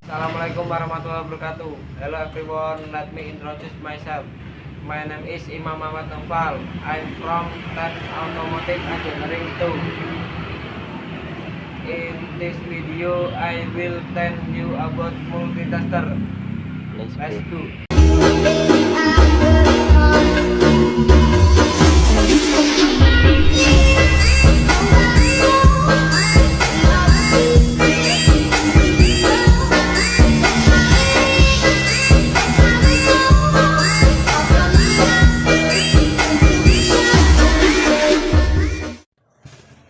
Assalamualaikum warahmatullahi wabarakatuh. Hello everyone, let me introduce myself. My name is Imam Ahmad Naufal. I'm from Ten Automotive Engineering 2. In this video, I will tell you about multitasker. Let's go.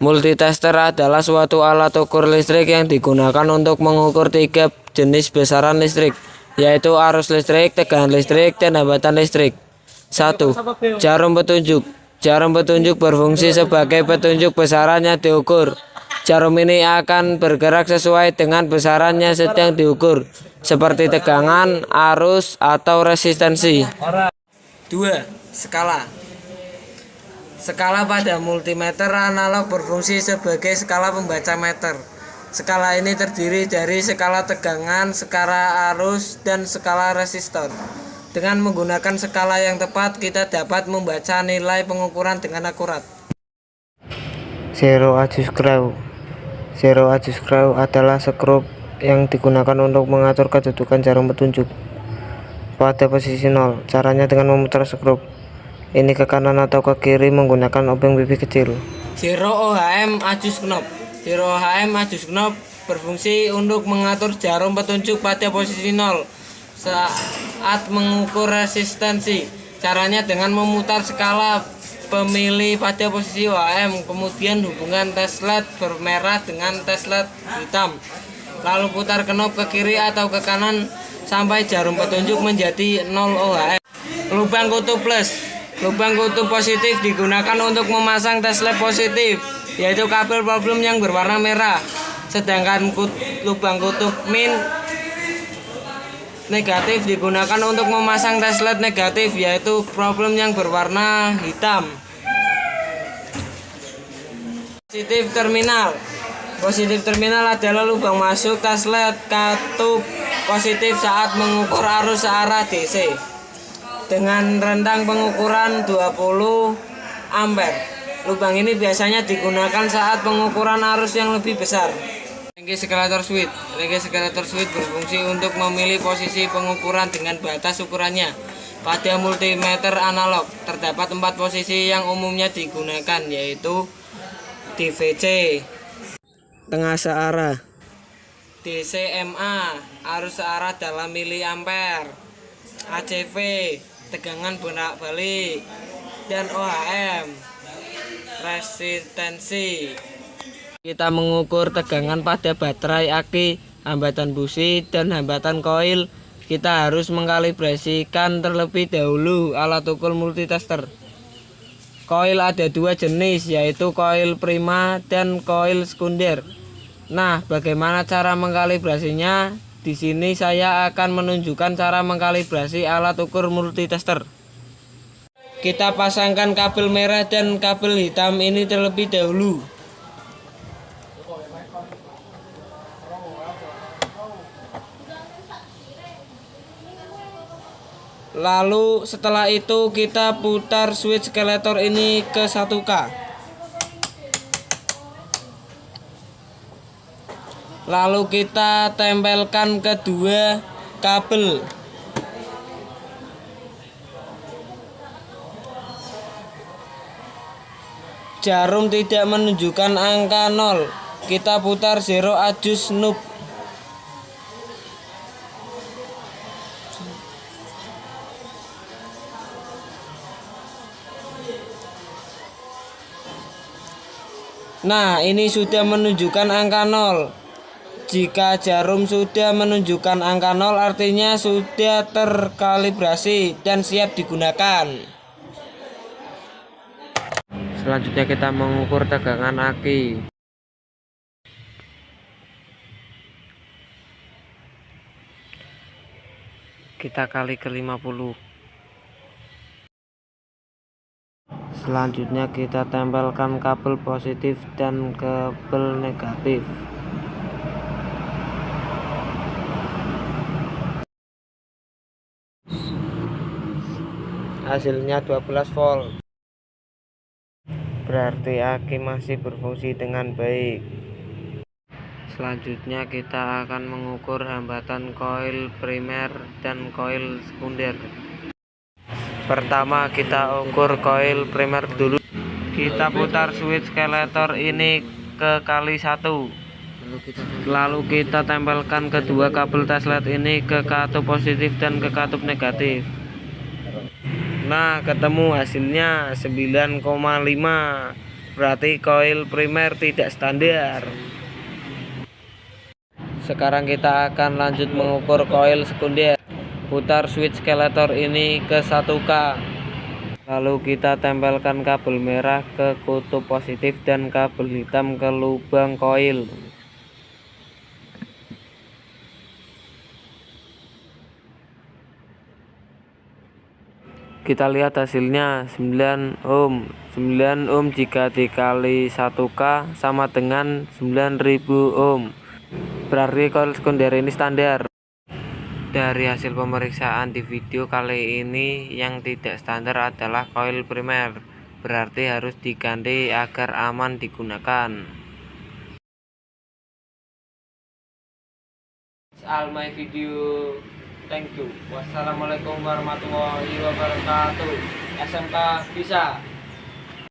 Multitester adalah suatu alat ukur listrik yang digunakan untuk mengukur tiga jenis besaran listrik, yaitu arus listrik, tegangan listrik, dan hambatan listrik. 1. Jarum petunjuk. Jarum petunjuk berfungsi sebagai petunjuk besaran yang diukur. Jarum ini akan bergerak sesuai dengan besaran yang sedang diukur, seperti tegangan, arus, atau resistensi. 2. Skala. Skala pada multimeter analog berfungsi sebagai skala pembaca meter. Skala ini terdiri dari skala tegangan, skala arus, dan skala resistor. Dengan menggunakan skala yang tepat, kita dapat membaca nilai pengukuran dengan akurat. Zero Adjust Screw. Zero Adjust Screw adalah skrup yang digunakan untuk mengatur kedudukan jarum petunjuk pada posisi 0. Caranya dengan memutar skrup ini ke kanan atau ke kiri menggunakan obeng pipi kecil. Zero OHM Adjust Knob. Zero OHM Adjust Knob berfungsi untuk mengatur jarum petunjuk pada posisi 0 saat mengukur resistensi. Caranya dengan memutar skala pemilih pada posisi OHM, kemudian hubungan test LED bermerah dengan test LED hitam, lalu putar knob ke kiri atau ke kanan sampai jarum petunjuk menjadi 0 OHM. Lubang kutub plus. Lubang kutub positif digunakan untuk memasang test LED positif, yaitu kabel problem yang berwarna merah. Sedangkan lubang kutub min negatif digunakan untuk memasang test LED negatif, yaitu problem yang berwarna hitam. Positif terminal. Positif terminal adalah lubang masuk test LED katup positif saat mengukur arus searah DC dengan rentang pengukuran 20 ampere. Lubang ini biasanya digunakan saat pengukuran arus yang lebih besar. Range Escalator Switch. Range Escalator Switch berfungsi untuk memilih posisi pengukuran dengan batas ukurannya. Pada multimeter analog terdapat 4 posisi yang umumnya digunakan, yaitu DVC tengah searah, DCMA arus searah dalam miliampere, ACV tegangan bolak-balik, dan OHM resistensi. Kita mengukur tegangan pada baterai aki, hambatan busi, dan hambatan koil. Kita harus mengkalibrasikan terlebih dahulu alat ukur multitester. Koil ada 2 jenis, yaitu koil prima dan koil sekunder. Nah, bagaimana cara mengkalibrasinya? Di sini saya akan menunjukkan cara mengkalibrasi alat ukur multitester. Kita pasangkan kabel merah dan kabel hitam ini terlebih dahulu. Lalu setelah itu kita putar switch escalator ini ke 1K. Lalu kita tempelkan kedua kabel. Jarum tidak menunjukkan angka 0. Kita putar zero adjust knob. Nah, ini sudah menunjukkan angka 0. Jika jarum sudah menunjukkan angka 0, artinya sudah terkalibrasi dan siap digunakan. Selanjutnya kita mengukur tegangan aki. Kita kali ke 50. Selanjutnya kita tempelkan kabel positif dan kabel negatif. hasilnya 12 volt. Berarti aki masih berfungsi dengan baik. Selanjutnya kita akan mengukur hambatan koil primer dan koil sekunder. Pertama kita ukur koil primer dulu. Kita putar switch skeletor ini ke kali 1. Lalu kita tempelkan kedua kabel tes LED ini ke katup positif dan ke katup negatif. Nah, ketemu hasilnya 9,5. Berarti koil primer tidak standar. Sekarang kita akan lanjut mengukur koil sekunder. Putar switch skeletor ini ke 1K. Lalu kita tempelkan kabel merah ke kutub positif dan kabel hitam ke lubang koil. Kita lihat hasilnya 9 ohm. 9 ohm jika dikali 1K sama dengan 9000 ohm. Berarti koil sekunder ini standar. Dari hasil pemeriksaan di video kali ini, yang tidak standar adalah koil primer. Berarti harus diganti agar aman digunakan. All my video. Thank you. Wassalamualaikum warahmatullahi wabarakatuh. SMK bisa.